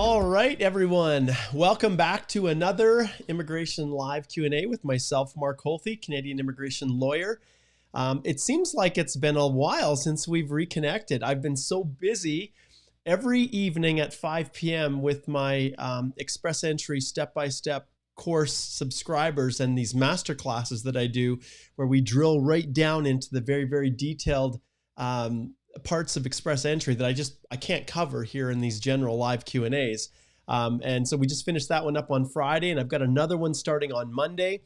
All right, everyone. Welcome back to another Immigration Live Q&A with myself, Mark Holthe, Canadian immigration lawyer. It seems like it's been a while since we've reconnected. I've been so busy every evening at 5 p.m. with my Express Entry step-by-step course subscribers and these master classes that I do where we drill right down into the very, very detailed parts of Express Entry that I can't cover here in these general live Q&As. And so we just finished that one up on Friday, and I've got another one starting on Monday.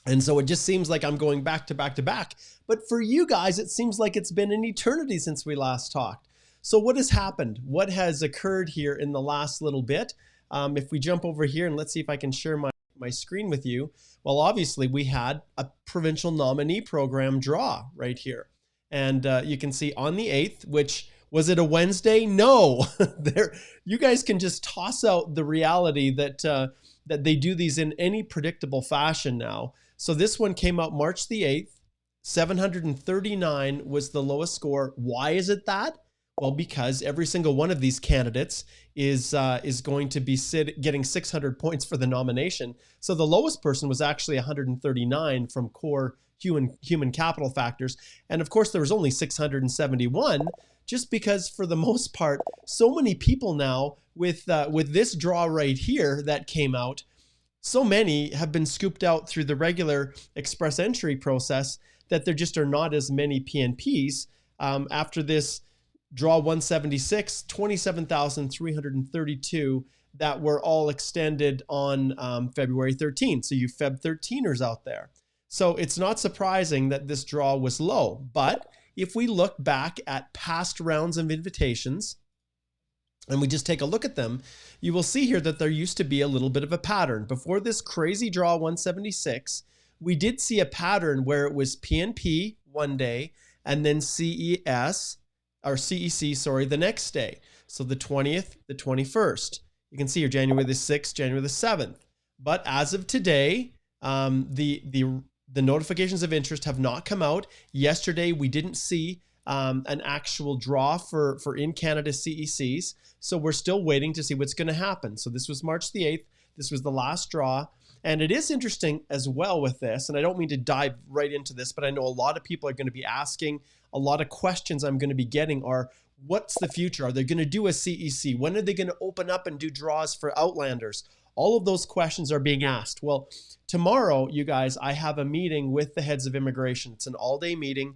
And so it just seems like I'm going back to back to back. But for you guys, it seems like it's been an eternity since we last talked. So what has happened? What has occurred here in the last little bit? If we jump over here and let's see if I can share my screen with you. Well, obviously we had a provincial nominee program draw right here. And you can see on the 8th, which was it a Wednesday? No, you guys can just toss out the reality that that they do these in any predictable fashion now. So this one came out March the 8th, 739 was the lowest score. Why is it that? Well, because every single one of these candidates is going to be getting 600 points for the nomination. So the lowest person was actually 139 from core human capital factors. And of course, there was only 671 just because for the most part, so many people now with this draw right here that came out, so many have been scooped out through the regular Express Entry process that there just are not as many PNPs. After this draw 176, 27,332 that were all extended on February 13th. So you Feb 13ers out there. So it's not surprising that this draw was low, but if we look back at past rounds of invitations and we just take a look at them, you will see here that there used to be a little bit of a pattern. Before this crazy draw 176, we did see a pattern where it was PNP one day and then CEC, the next day. So the 20th, the 21st. You can see here January the 6th, January the 7th. But as of today, the notifications of interest have not come out. Yesterday, we didn't see an actual draw for in-Canada CECs. So we're still waiting to see what's going to happen. So this was March the 8th. This was the last draw. And it is interesting as well with this, and I don't mean to dive right into this, but I know a lot of people are going to be asking, a lot of questions I'm going to be getting are, what's the future? Are they going to do a CEC? When are they going to open up and do draws for Outlanders? All of those questions are being asked. Well, tomorrow, you guys, I have a meeting with the heads of immigration. It's an all-day meeting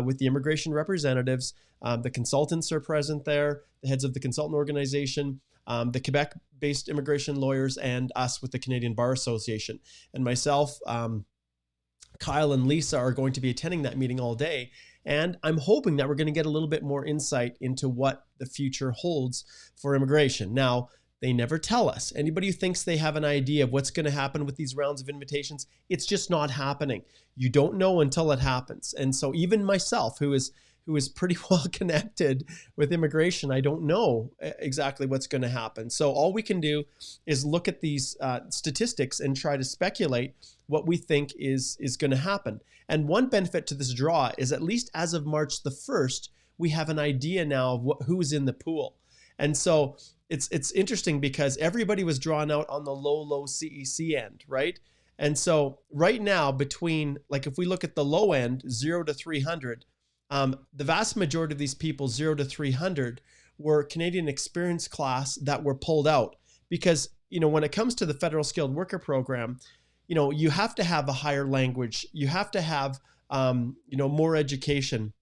with the immigration representatives. The consultants are present there, the heads of the consultant organization, the Quebec-based immigration lawyers, and us with the Canadian Bar Association. And myself, Kyle and Lisa are going to be attending that meeting all day. And I'm hoping that we're going to get a little bit more insight into what the future holds for immigration. Now, they never tell us. Anybody who thinks they have an idea of what's going to happen with these rounds of invitations, it's just not happening. You don't know until it happens. And so even myself, who is pretty well connected with immigration, I don't know exactly what's going to happen. So all we can do is look at these statistics and try to speculate what we think is going to happen. And one benefit to this draw is at least as of March the 1st, we have an idea now of who's in the pool. And so it's interesting because everybody was drawn out on the low CEC end, right? And so right now between, like if we look at the low end, 0 to 300, the vast majority of these people, 0 to 300, were Canadian experience class that were pulled out because, you know, when it comes to the federal skilled worker program, you know, you have to have a higher language, you have to have, more education,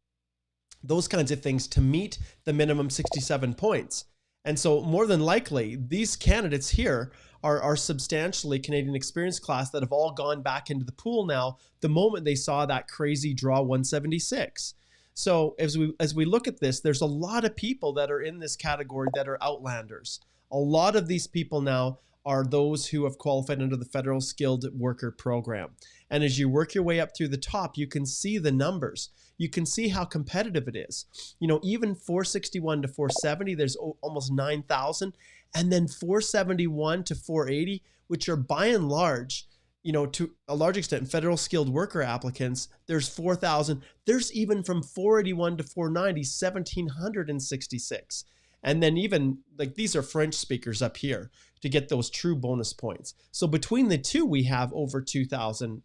those kinds of things to meet the minimum 67 points. And so more than likely, these candidates here are substantially Canadian experience class that have all gone back into the pool now the moment they saw that crazy draw 176. So as we look at this, there's a lot of people that are in this category that are Outlanders. A lot of these people now are those who have qualified under the Federal Skilled Worker Program. And as you work your way up through the top, you can see the numbers. You can see how competitive it is. You know, even 461 to 470, there's almost 9,000. And then 471 to 480, which are by and large, you know, to a large extent, federal skilled worker applicants, there's 4,000. There's even from 481 to 490, 1,766. And then even like these are French speakers up here to get those true bonus points. So between the two, we have over 2,000,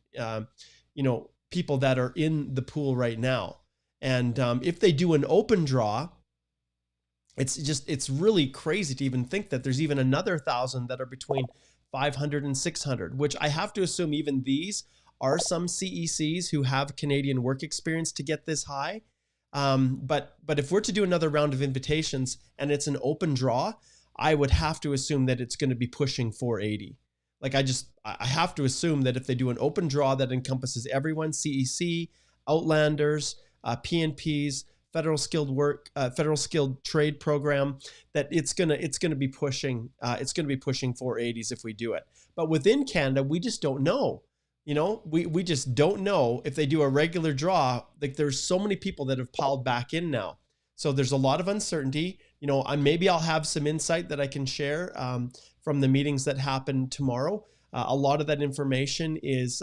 people that are in the pool right now. And if they do an open draw, it's really crazy to even think that there's even another 1,000 that are between 500 and 600, which I have to assume even these are some CECs who have Canadian work experience to get this high. But if we're to do another round of invitations and it's an open draw, I would have to assume that it's going to be pushing 480. Like I have to assume that if they do an open draw that encompasses everyone, CEC, Outlanders, PNPs, federal skilled trade program, that it's gonna be pushing 480s if we do it. But within Canada, we just don't know. We just don't know if they do a regular draw. Like there's so many people that have piled back in now, so there's a lot of uncertainty. Maybe I'll have some insight that I can share from the meetings that happen tomorrow. A lot of that information is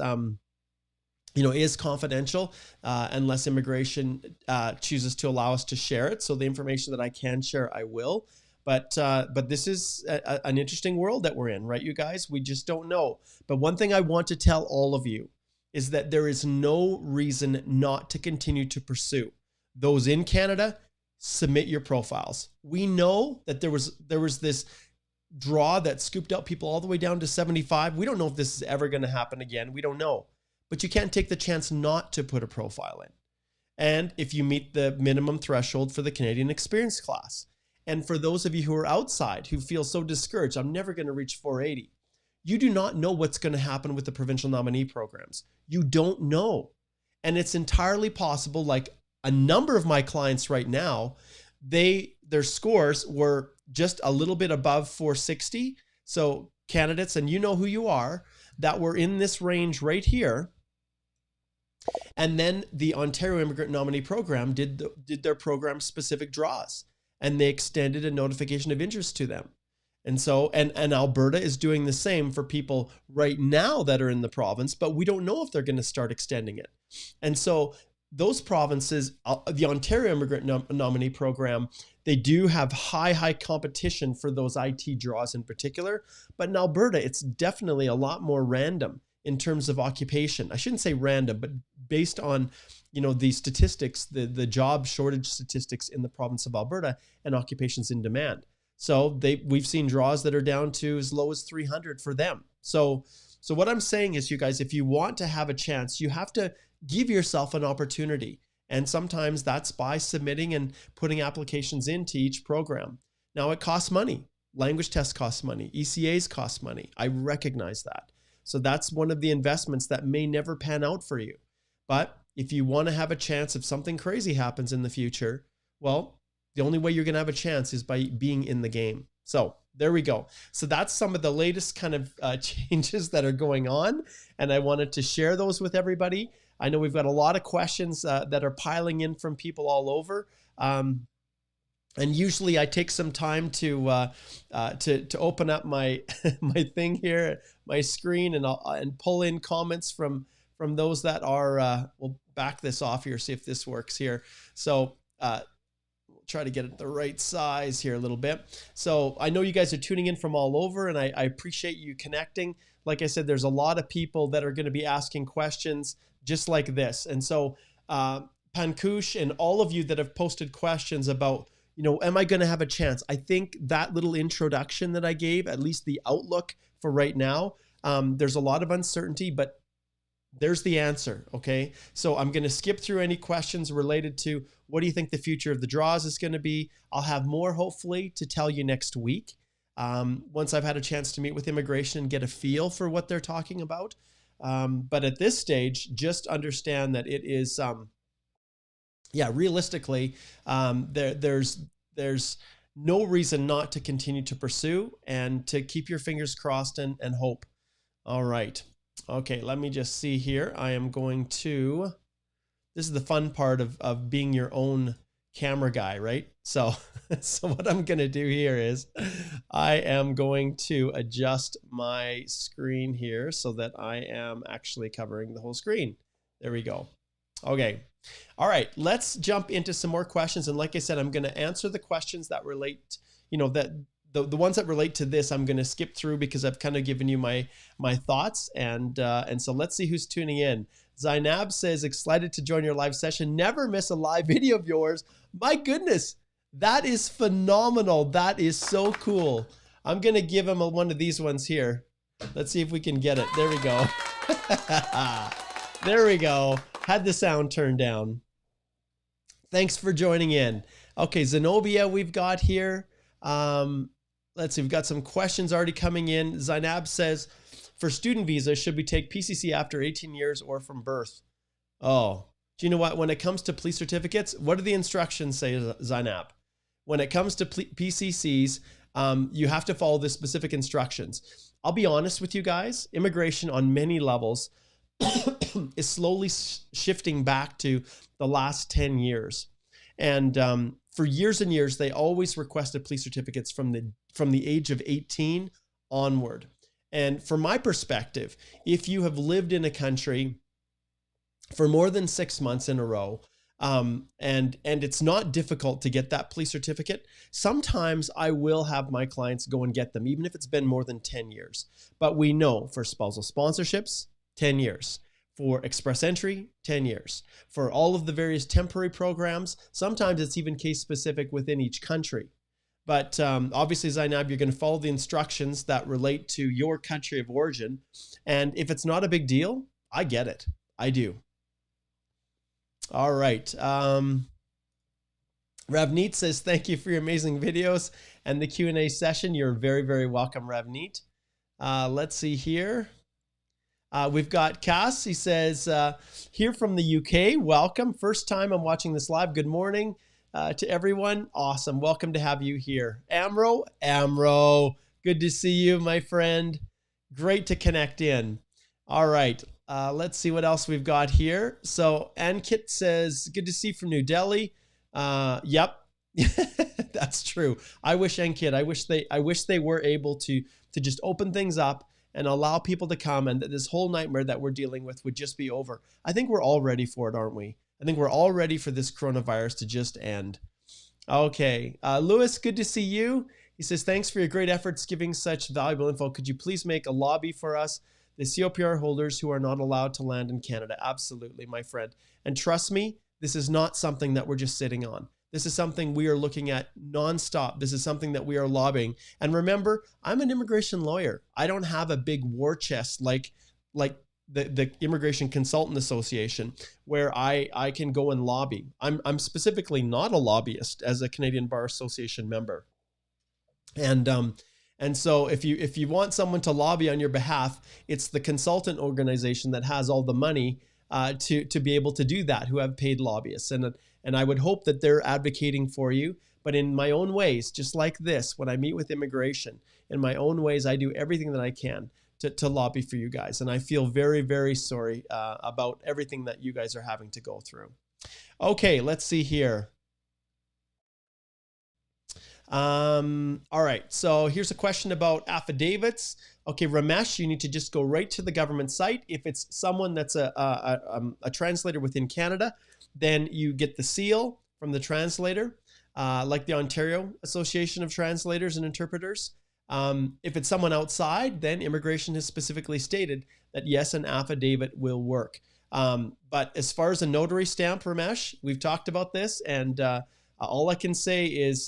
confidential unless immigration chooses to allow us to share it. So the information that I can share, I will. But this is an interesting world that we're in, right, you guys? We just don't know. But one thing I want to tell all of you is that there is no reason not to continue to pursue. Those in Canada, submit your profiles. We know that there was this draw that scooped out people all the way down to 75. We don't know if this is ever going to happen again. We don't know. But you can't take the chance not to put a profile in. And if you meet the minimum threshold for the Canadian experience class. And for those of you who are outside, who feel so discouraged, I'm never going to reach 480. You do not know what's going to happen with the provincial nominee programs. You don't know. And it's entirely possible, like a number of my clients right now, their scores were just a little bit above 460. So candidates, and you know who you are, that were in this range right here. And then the Ontario Immigrant Nominee Program did their program specific draws, and they extended a notification of interest to them. And so, and Alberta is doing the same for people right now that are in the province, but we don't know if they're going to start extending it. And so those provinces, the Ontario Immigrant Nominee Program, they do have high competition for those IT draws in particular. But in Alberta, it's definitely a lot more random in terms of occupation. I shouldn't say random, but based on, the statistics, the job shortage statistics in the province of Alberta and occupations in demand. So we've seen draws that are down to as low as 300 for them. So what I'm saying is, you guys, if you want to have a chance, you have to give yourself an opportunity. And sometimes that's by submitting and putting applications into each program. Now it costs money. Language tests cost money. ECAs cost money. I recognize that. So that's one of the investments that may never pan out for you. But if you want to have a chance, if something crazy happens in the future, well, the only way you're going to have a chance is by being in the game. So there we go. So that's some of the latest kind of changes that are going on. And I wanted to share those with everybody. I know we've got a lot of questions that are piling in from people all over. And usually I take some time to open up my my thing here, my screen, and pull in comments from those that are, we'll back this off here, see if this works here. So we'll try to get it the right size here a little bit. So I know you guys are tuning in from all over, and I appreciate you connecting. Like I said, there's a lot of people that are going to be asking questions just like this. And so Pankush and all of you that have posted questions about, am I going to have a chance? I think that little introduction that I gave, at least the outlook for right now, there's a lot of uncertainty, but there's the answer. Okay. So I'm going to skip through any questions related to what do you think the future of the draws is going to be. I'll have more hopefully to tell you next week. Once I've had a chance to meet with immigration and get a feel for what they're talking about. But at this stage, just understand that it is, realistically, there's no reason not to continue to pursue and to keep your fingers crossed and hope. All right. Okay, let me just see here. I am going to, this is the fun part of being your own camera guy, right? So what I'm going to do here is I am going to adjust my screen here so that I am actually covering the whole screen. There we go. Okay. All right, let's jump into some more questions. And like I said, I'm going to answer the questions that relate, that the ones that relate to this, I'm going to skip through because I've kind of given you my thoughts. And so let's see who's tuning in. Zainab says, excited to join your live session. Never miss a live video of yours. My goodness, that is phenomenal. That is so cool. I'm going to give him one of these ones here. Let's see if we can get it. There we go. There we go. Had the sound turned down. Thanks for joining in. Okay, Zenobia we've got here. Let's see, we've got some questions already coming in. Zainab says, for student visa, should we take PCC after 18 years or from birth? Oh, do you know what? When it comes to police certificates, what do the instructions say, Zainab? When it comes to PCCs, you have to follow the specific instructions. I'll be honest with you guys, immigration on many levels is slowly shifting back to the last 10 years. And for years and years, they always requested police certificates from the age of 18 onward. And from my perspective, if you have lived in a country for more than 6 months in a row, and it's not difficult to get that police certificate, sometimes I will have my clients go and get them, even if it's been more than 10 years. But we know for spousal sponsorships, 10 years. For express entry, 10 years. For all of the various temporary programs, sometimes it's even case specific within each country. But obviously, Zainab, you're going to follow the instructions that relate to your country of origin. And if it's not a big deal, I get it. I do. All right. Ravneet says, thank you for your amazing videos and the Q&A session. You're very, very welcome, Ravneet. Let's see here. We've got Cass. He says, here from the UK, welcome. First time I'm watching this live. Good morning to everyone. Awesome. Welcome to have you here. Amro, good to see you, my friend. Great to connect in. All right. Let's see what else we've got here. So Ankit says, good to see you from New Delhi. Yep, that's true. I wish Ankit, I wish they were able to just open things up and allow people to come, and that this whole nightmare that we're dealing with would just be over. I think we're all ready for it, aren't we? I think we're all ready for this coronavirus to just end. Okay, Lewis, good to see you. He says, thanks for your great efforts giving such valuable info. Could you please make a lobby for us, the COPR holders who are not allowed to land in Canada? Absolutely, my friend. And trust me, this is not something that we're just sitting on. This is something we are looking at nonstop. This is something that we are lobbying. And remember, I'm an immigration lawyer. I don't have a big war chest like the Immigration Consultant Association, where I can go and lobby. I'm specifically not a lobbyist as a Canadian Bar Association member. And so if you want someone to lobby on your behalf, it's the consultant organization that has all the money to be able to do that, who have paid lobbyists. And I would hope that they're advocating for you. But in my own ways, just like this, when I meet with immigration, in my own ways, I do everything that I can to lobby for you guys. And I feel very, very sorry about everything that you guys are having to go through. Okay, let's see here. All right, so here's a question about affidavits. Okay, Ramesh, you need to just go right to the government site. If it's someone that's a translator within Canada, then you get the seal from the translator, like the Ontario Association of Translators and Interpreters. If it's someone outside, then immigration has specifically stated that yes, an affidavit will work. But as far as a notary stamp, Ramesh, we've talked about this, and all I can say is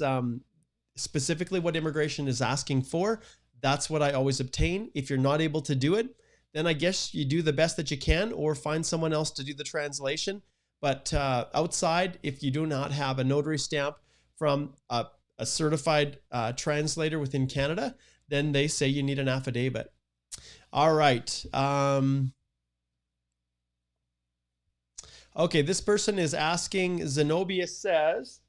specifically what immigration is asking for. That's what I always obtain. If you're not able to do it, then I guess you do the best that you can or find someone else to do the translation. But outside, if you do not have a notary stamp from a certified translator within Canada, then they say you need an affidavit. All right. Okay, this person is asking, Zenobia says,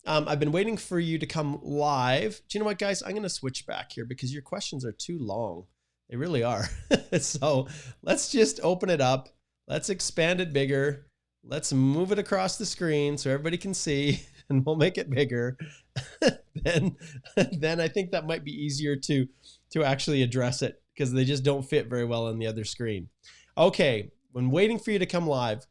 I've been waiting for you to come live. Do you know what, guys? I'm going to switch back here because your questions are too long. They really are. So let's just open it up. Let's expand it bigger. Let's move it across the screen so everybody can see, and we'll make it bigger. then I think that might be easier to actually address it because they just don't fit very well on the other screen. Okay, when waiting for you to come live,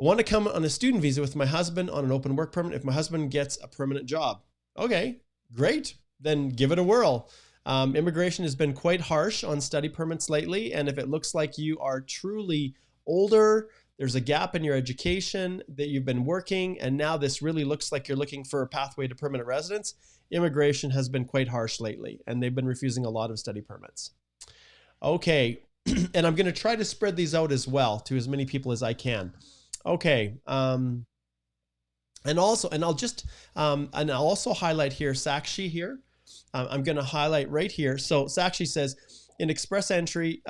I want to come on a student visa with my husband on an open work permit if my husband gets a permanent job. Okay, great. Then give it a whirl. Immigration has been quite harsh on study permits lately. And if it looks like you are truly older, there's a gap in your education, that you've been working, and now this really looks like you're looking for a pathway to permanent residence, immigration has been quite harsh lately, and they've been refusing a lot of study permits. Okay, and I'm going to try to spread these out as well to as many people as I can. Okay, and I'll also highlight here Sakshi here. I'm going to highlight right here. So Sakshi says, in express entry,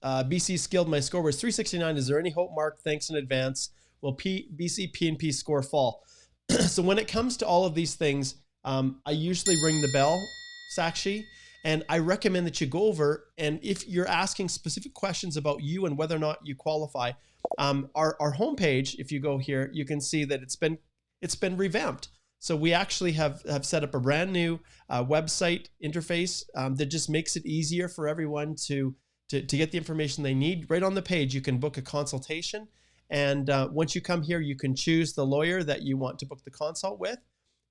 BC skilled, my score was 369. Is there any hope, Mark? Thanks in advance. Will BC P&P score fall? So when it comes to all of these things, I usually ring the bell, Sakshi, and I recommend that you go over, and if you're asking specific questions about you and whether or not you qualify, our homepage, if you go here, you can see that it's been revamped. So we actually have set up a brand new website interface that just makes it easier for everyone to get the information they need. Right on the page, you can book a consultation. And once you come here, you can choose the lawyer that you want to book the consult with.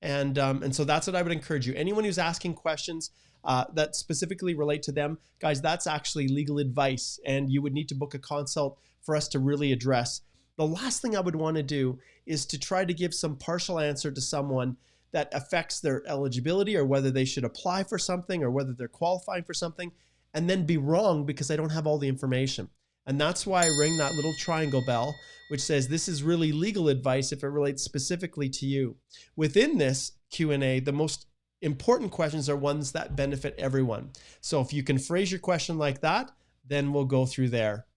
And so that's what I would encourage you. Anyone who's asking questions that specifically relate to them, guys, that's actually legal advice. And you would need to book a consult for us to really address. The last thing I would want to do is to try to give some partial answer to someone that affects their eligibility or whether they should apply for something or whether they're qualifying for something, and then be wrong because I don't have all the information. And that's why I ring that little triangle bell, which says this is really legal advice if it relates specifically to you. Within this Q&A, the most important questions are ones that benefit everyone. So if you can phrase your question like that, then we'll go through there.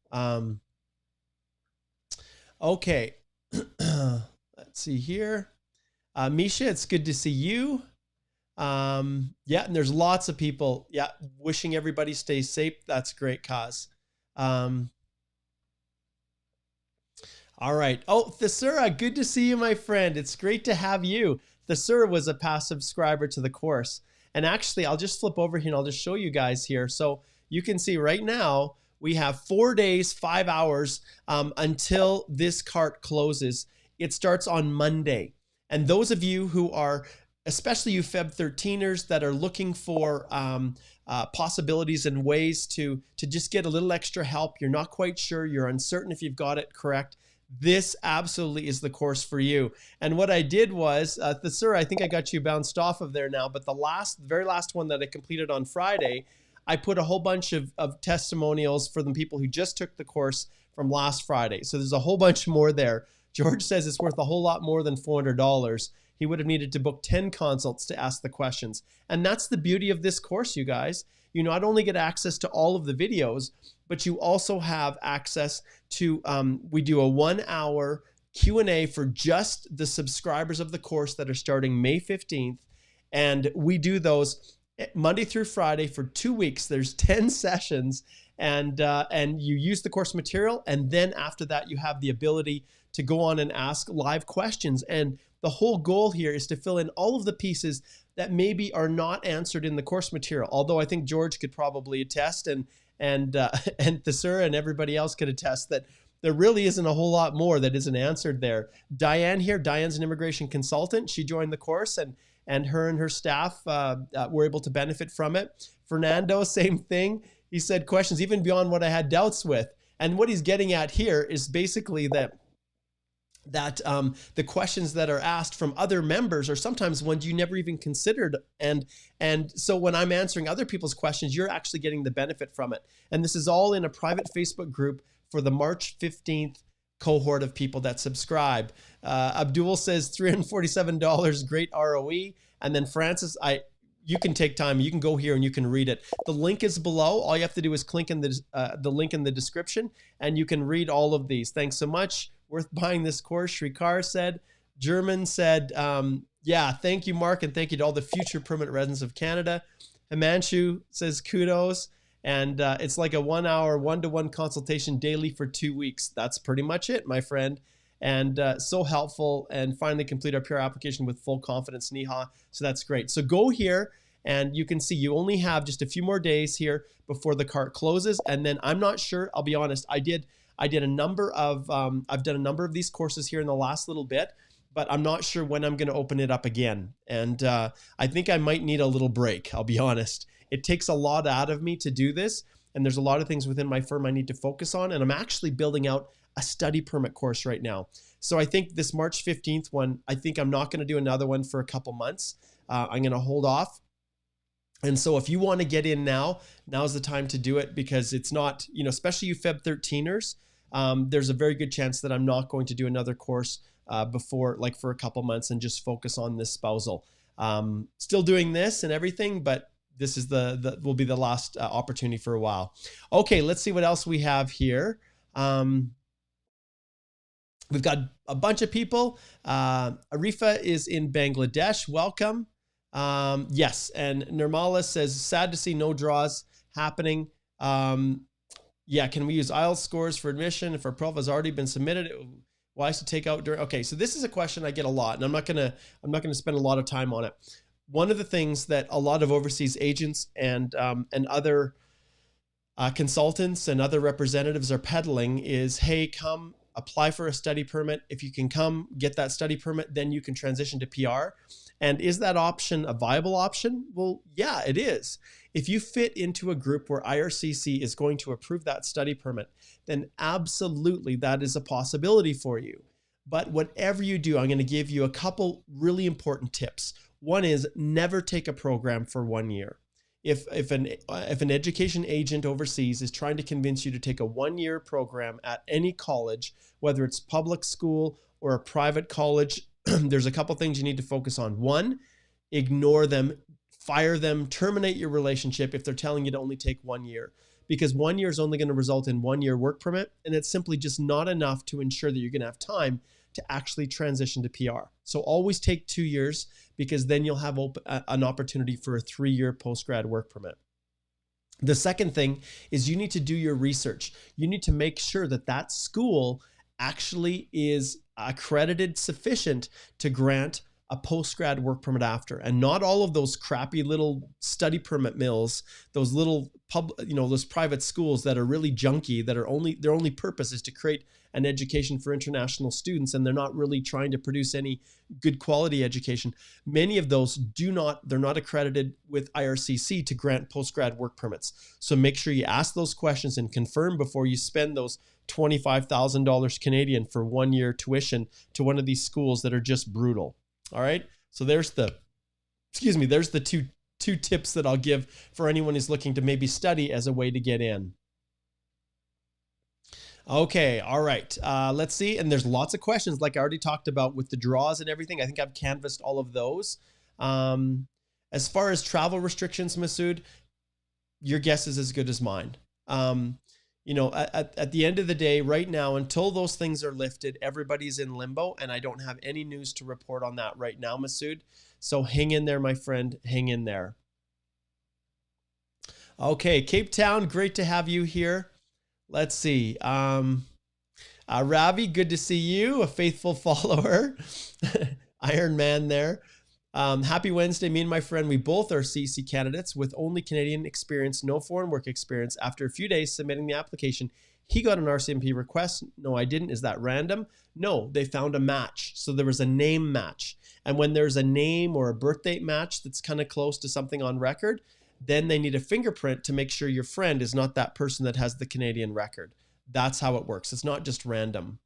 Okay, let's see here. Misha, it's good to see you. Yeah, and there's lots of people, yeah, wishing everybody stays safe. That's great cause. All right. Oh, Thesura, good to see you, my friend. It's great to have you. Thesura was a past subscriber to the course. And actually, I'll just flip over here and I'll just show you guys here. So you can see right now, we have 4 days, 5 hours until this cart closes. It starts on Monday. And those of you who are, especially you Feb 13ers that are looking for possibilities and ways to just get a little extra help, you're not quite sure, you're uncertain if you've got it correct, this absolutely is the course for you. And what I did was, Thesura, I think I got you bounced off of there now, but the very last one that I completed on Friday, I put a whole bunch of testimonials for the people who just took the course from last Friday. So there's a whole bunch more there. George says it's worth a whole lot more than $400. He would have needed to book 10 consults to ask the questions. And that's the beauty of this course, you guys. You not only get access to all of the videos, but you also have access to, we do a 1-hour Q&A for just the subscribers of the course that are starting May 15th. And we do those Monday through Friday for 2 weeks. There's 10 sessions, and you use the course material. And then after that, you have the ability to go on and ask live questions. And the whole goal here is to fill in all of the pieces that maybe are not answered in the course material. Although I think George could probably attest, and Thesura and everybody else could attest that there really isn't a whole lot more that isn't answered there. Diane here, Diane's an immigration consultant. She joined the course, and her and her staff were able to benefit from it. Fernando, same thing. He said questions even beyond what I had doubts with. And what he's getting at here is basically that the questions that are asked from other members are sometimes ones you never even considered. And so when I'm answering other people's questions, you're actually getting the benefit from it. And this is all in a private Facebook group for the March 15th cohort of people that subscribe. Abdul says $347, great ROE. And then Francis, you can take time. You can go here and you can read it. The link is below. All you have to do is click in the link in the description, and you can read all of these. Thanks so much. Worth buying this course, Shrikar said. German said, yeah, thank you, Mark, and thank you to all the future permanent residents of Canada. Himanshu says kudos. And it's like a 1-hour, one-to-one consultation daily for 2 weeks. That's pretty much it, my friend. And so helpful, and finally complete our PR application with full confidence, Neha. So that's great. So go here and you can see you only have just a few more days here before the cart closes. And then I'm not sure, I'll be honest, I did I did a number of, I've done a number of these courses here in the last little bit, but I'm not sure when I'm going to open it up again. And I think I might need a little break, I'll be honest. It takes a lot out of me to do this, and there's a lot of things within my firm I need to focus on, and I'm actually building out a study permit course right now. So I think this March 15th one, I think I'm not going to do another one for a couple months. I'm going to hold off. And so if you want to get in now, now's the time to do it, because it's not, especially you Feb 13ers, there's a very good chance that I'm not going to do another course before, like, for a couple months, and just focus on this spousal. Still doing this and everything, but this is will be the last opportunity for a while. Okay, let's see what else we have here. We've got a bunch of people. Arifa is in Bangladesh. Welcome. Yes, and Nirmala says, sad to see no draws happening. Yeah, can we use IELTS scores for admission if our profile has already been submitted? Why is to take out during? Okay, so this is a question I get a lot, and I'm not gonna spend a lot of time on it. One of the things that a lot of overseas agents and other consultants and other representatives are peddling is, hey, come apply for a study permit. If you can come get that study permit, then you can transition to PR. And is that option a viable option? Well, yeah, it is. If you fit into a group where IRCC is going to approve that study permit, then absolutely that is a possibility for you. But whatever you do, I'm going to give you a couple really important tips. One is never take a program for 1 year. If an education agent overseas is trying to convince you to take a 1-year program at any college, whether it's public school or a private college, there's a couple things you need to focus on. One, ignore them, fire them, terminate your relationship if they're telling you to only take 1 year, because 1 year is only going to result in 1 year work permit, and it's simply just not enough to ensure that you're going to have time to actually transition to PR. So always take 2 years, because then you'll have an opportunity for a 3-year post-grad work permit. The second thing is you need to do your research. You need to make sure that that school actually is accredited sufficient to grant a post-grad work permit after, and not all of those crappy little study permit mills, those little those private schools that are really junky, that are their only purpose is to create an education for international students, and they're not really trying to produce any good quality education. Many of those they're not accredited with IRCC to grant post-grad work permits. So make sure you ask those questions and confirm before you spend those $25,000 Canadian for 1 year tuition to one of these schools that are just brutal. All right. So there's the two tips that I'll give for anyone who's looking to maybe study as a way to get in. Okay. All right. Let's see. And there's lots of questions, like I already talked about with the draws and everything. I think I've canvassed all of those. As far as travel restrictions, Masood, your guess is as good as mine. At the end of the day, right now, until those things are lifted, everybody's in limbo, and I don't have any news to report on that right now, Masood. So hang in there, my friend. Hang in there. Okay, Cape Town, great to have you here. Let's see. Ravi, good to see you, a faithful follower. Iron Man there. Happy Wednesday. Me and my friend, we both are CEIC candidates with only Canadian experience, no foreign work experience. After a few days submitting the application, he got an RCMP request. No, I didn't. Is that random? No, they found a match. So there was a name match. And when there's a name or a birth date match that's kind of close to something on record, then they need a fingerprint to make sure your friend is not that person that has the Canadian record. That's how it works. It's not just random.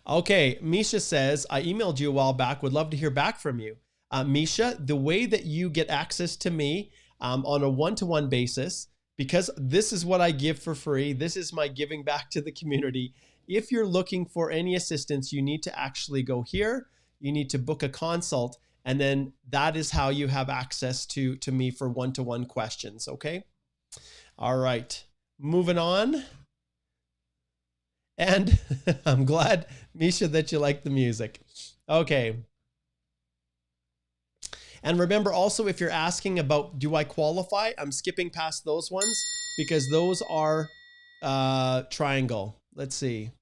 Okay, Misha says, I emailed you a while back, would love to hear back from you. Misha, the way that you get access to me on a one-to-one basis, because this is what I give for free, this is my giving back to the community. If you're looking for any assistance, you need to actually go here, you need to book a consult, and then that is how you have access to me for one-to-one questions, okay? All right, moving on. And I'm glad, Misha, that you like the music. Okay. And remember also, if you're asking about, do I qualify? I'm skipping past those ones because those are triangle. Let's see.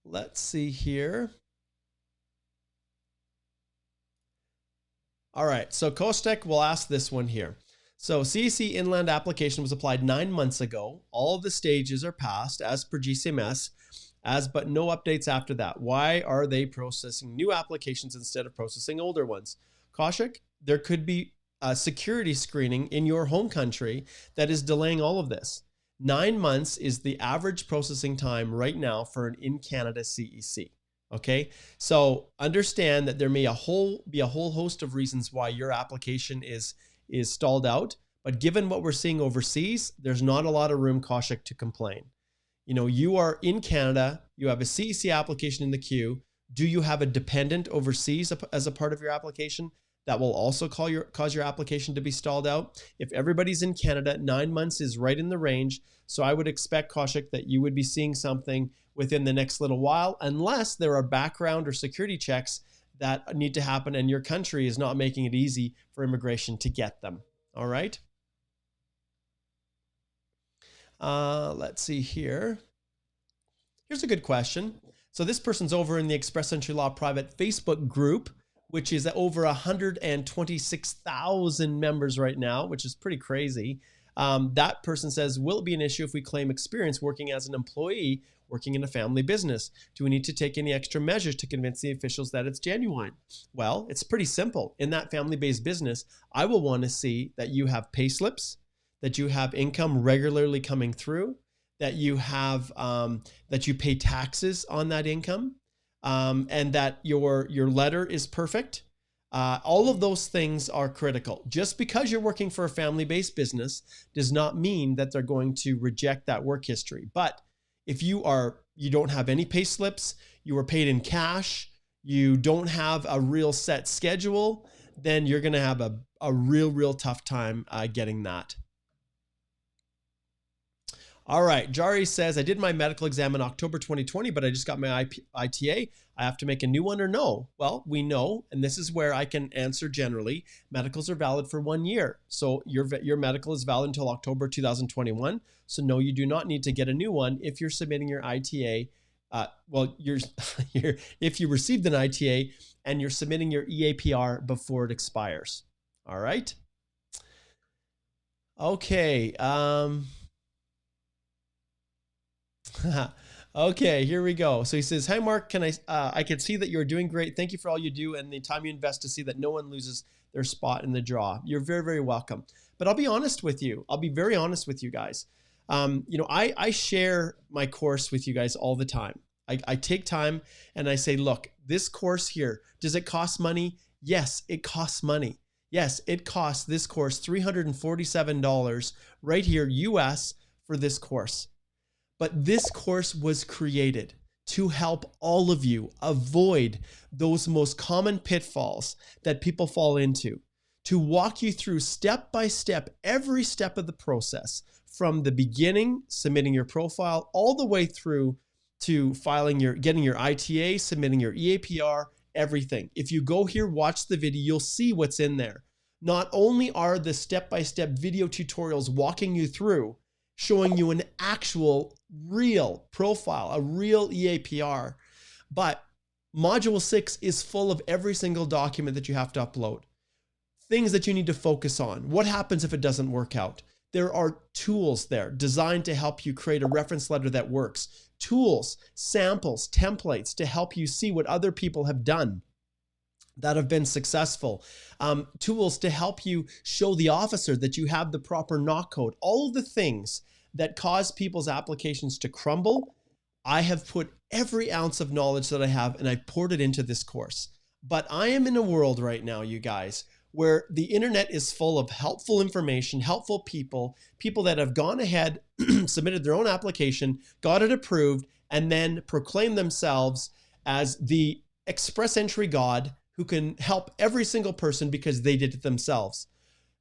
Let's see here. All right, so Kostek will ask this one here. So CEIC inland application was applied 9 months ago. All of the stages are passed as per GCMS, but no updates after that. Why are they processing new applications instead of processing older ones? Kaushik, there could be a security screening in your home country that is delaying all of this. 9 months is the average processing time right now for an in-Canada CEC. Okay, so understand that there may be a whole host of reasons why your application is stalled out, but given what we're seeing overseas, there's not a lot of room, Kaushik, to complain. You know, you are in Canada, you have a CEC application in the queue. Do you have a dependent overseas as a part of your application? That will also cause your application to be stalled out. If everybody's in Canada, 9 months is right in the range. So I would expect, Kaushik, that you would be seeing something within the next little while, unless there are background or security checks that need to happen and your country is not making it easy for immigration to get them. All right. Let's see here. Here's a good question. So this person's over in the Express Entry Law Private Facebook group, which is at over 126,000 members right now, which is pretty crazy. That person says, will it be an issue if we claim experience working as an employee working in a family business? Do we need to take any extra measures to convince the officials that it's genuine? Well, it's pretty simple. In that family-based business, I will want to see that you have pay slips, that you have income regularly coming through, that you have that you pay taxes on that income, and that your letter is perfect. All of those things are critical. Just because you're working for a family-based business does not mean that they're going to reject that work history. But if you don't have any pay slips, you were paid in cash, you don't have a real set schedule, then you're going to have a real tough time getting that. All right, Jari says, I did my medical exam in October 2020, but I just got my ITA. I have to make a new one or no? Well, we know, and this is where I can answer generally. Medicals are valid for 1 year. So your medical is valid until October 2021. So no, you do not need to get a new one if you're submitting your ITA. If you received an ITA and you're submitting your EAPR before it expires. All right. Okay. Okay, here we go. So he says, hi, Mark, I can see that you're doing great. Thank you for all you do and the time you invest to see that no one loses their spot in the draw. You're very, very welcome. But I'll be honest with you. I'll be very honest with you guys. I share my course with you guys all the time. I take time and I say, look, this course here, does it cost money? Yes, it costs money. Yes, it costs this course $347 right here, US, for this course. But this course was created to help all of you avoid those most common pitfalls that people fall into, to walk you through step by step, every step of the process, from the beginning, submitting your profile, all the way through to getting your ITA, submitting your EAPR, everything. If you go here, watch the video, you'll see what's in there. Not only are the step-by-step video tutorials walking you through, showing you an actual real profile, a real EAPR, but Module 6 is full of every single document that you have to upload. Things that you need to focus on. What happens if it doesn't work out? There are tools there designed to help you create a reference letter that works. Tools, samples, templates to help you see what other people have done that have been successful. Tools to help you show the officer that you have the proper knock code. All of the things that cause people's applications to crumble, I have put every ounce of knowledge that I have and I poured it into this course. But I am in a world right now, you guys, where the internet is full of helpful information, helpful people that have gone ahead, submitted their own application, got it approved, and then proclaim themselves as the express entry God who can help every single person because they did it themselves.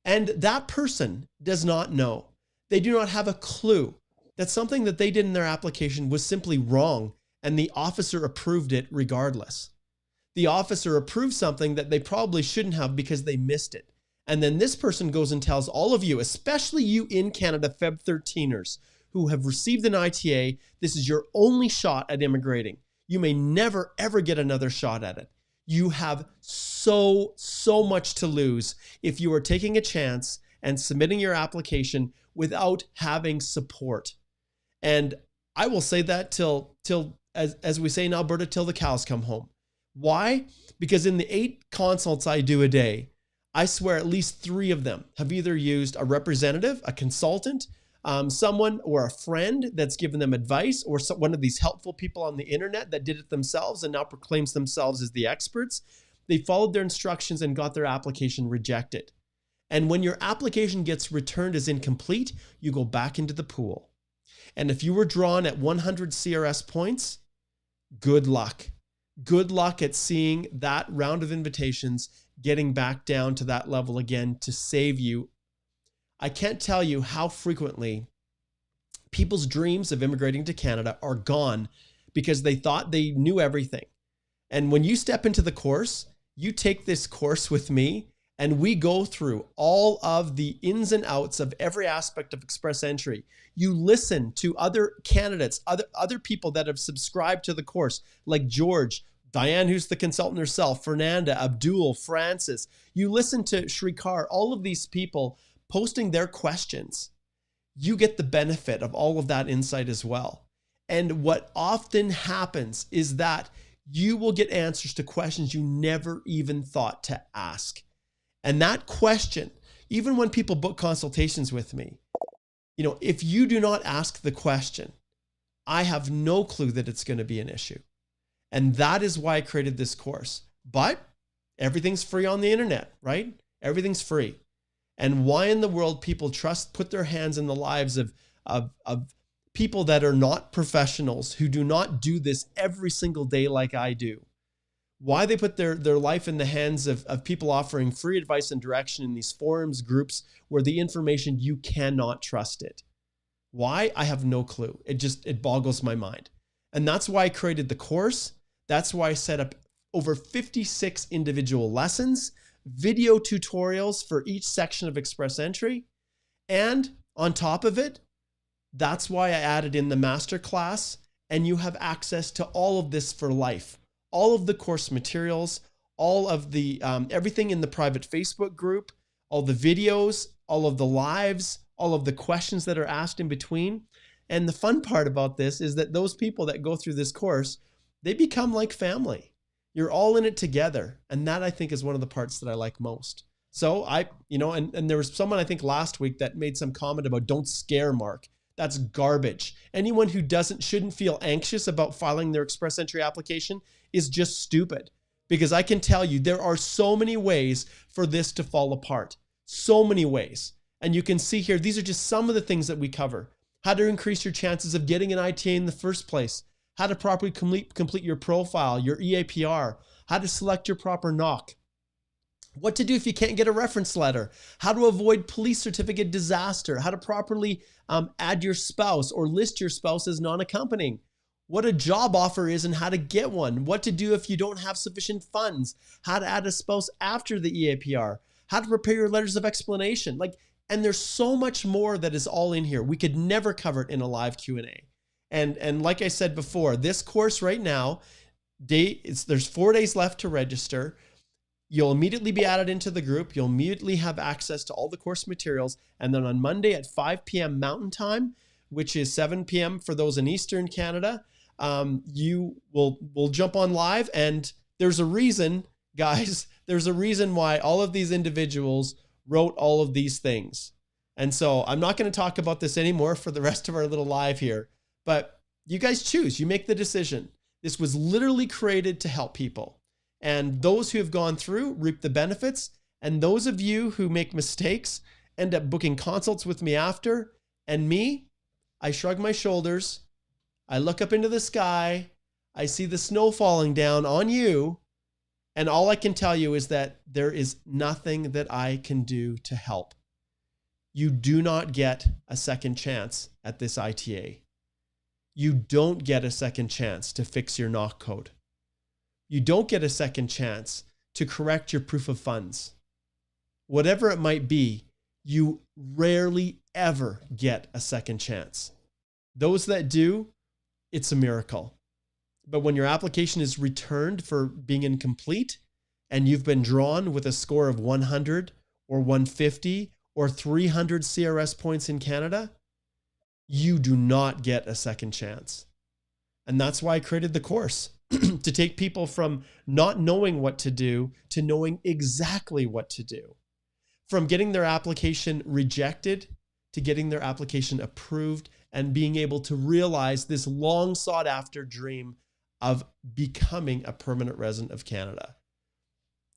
And that person does not know. They do not have a clue that something that they did in their application was simply wrong and the officer approved it regardless. The officer approved something that they probably shouldn't have because they missed it. And then this person goes and tells all of you, especially you in Canada, Feb 13ers, who have received an ITA, this is your only shot at immigrating. You may never, ever get another shot at it. You have so much to lose if you are taking a chance and submitting your application without having support. And I will say that till as we say in Alberta, till the cows come home. Why? Because in the 8 consults I do a day, I swear at least 3 of them have either used a representative, a consultant, someone or a friend that's given them advice, or one of these helpful people on the internet that did it themselves and now proclaims themselves as the experts. They followed their instructions and got their application rejected. And when your application gets returned as incomplete, you go back into the pool. And if you were drawn at 100 CRS points, good luck. Good luck at seeing that round of invitations getting back down to that level again to save you. I can't tell you how frequently people's dreams of immigrating to Canada are gone because they thought they knew everything. And when you step into the course, you take this course with me and we go through all of the ins and outs of every aspect of express entry. You listen to other candidates, other people that have subscribed to the course, like George, Diane, who's the consultant herself, Fernanda, Abdul, Francis. You listen to Shrikar, all of these people posting their questions. You get the benefit of all of that insight as well. And what often happens is that you will get answers to questions you never even thought to ask. And that question, even when people book consultations with me, if you do not ask the question, I have no clue that it's going to be an issue. And that is why I created this course. But everything's free on the internet, right? Everything's free. And why in the world people put their hands in the lives of people that are not professionals, who do not do this every single day like I do? Why they put their life in the hands of people offering free advice and direction in these forums, groups, where the information, you cannot trust it. Why? I have no clue. It boggles my mind. And that's why I created the course. That's why I set up over 56 individual lessons, video tutorials for each section of express entry. And on top of it, that's why I added in the masterclass, and you have access to all of this for life. All of the course materials, all of the everything in the private Facebook group, all the videos, all of the lives, all of the questions that are asked in between. And the fun part about this is that those people that go through this course, they become like family. You're all in it together. And that, I think, is one of the parts that I like most. So and there was someone, I think last week, that made some comment about don't scare Mark. That's garbage. Anyone who shouldn't feel anxious about filing their express entry application is just stupid, because I can tell you there are so many ways for this to fall apart. So many ways. And you can see here, these are just some of the things that we cover. How to increase your chances of getting an ITA in the first place. How to properly complete your profile, your EAPR. How to select your proper knock. What to do if you can't get a reference letter. How to avoid police certificate disaster. How to properly add your spouse or list your spouse as non-accompanying. What a job offer is and how to get one. What to do if you don't have sufficient funds. How to add a spouse after the EAPR. How to prepare your letters of explanation. And there's so much more that is all in here. We could never cover it in a live Q&A. And like I said before, this course right now, there's 4 days left to register. You'll immediately be added into the group. You'll immediately have access to all the course materials. And then on Monday at 5 p.m. Mountain Time, which is 7 p.m. for those in Eastern Canada, we'll jump on live. And there's a reason, guys, there's a reason why all of these individuals wrote all of these things. And so I'm not going to talk about this anymore for the rest of our little live here, but you guys choose, you make the decision. This was literally created to help people. And those who have gone through reap the benefits. And those of you who make mistakes end up booking consults with me after. And me, I shrug my shoulders. I look up into the sky. I see the snow falling down on you. And all I can tell you is that there is nothing that I can do to help. You do not get a second chance at this ITA. You don't get a second chance to fix your knock code. You don't get a second chance to correct your proof of funds. Whatever it might be, you rarely ever get a second chance. Those that do, it's a miracle. But when your application is returned for being incomplete and you've been drawn with a score of 100 or 150 or 300 CRS points in Canada, you do not get a second chance. And that's why I created the course, to take people from not knowing what to do to knowing exactly what to do. From getting their application rejected to getting their application approved and being able to realize this long sought after dream of becoming a permanent resident of Canada.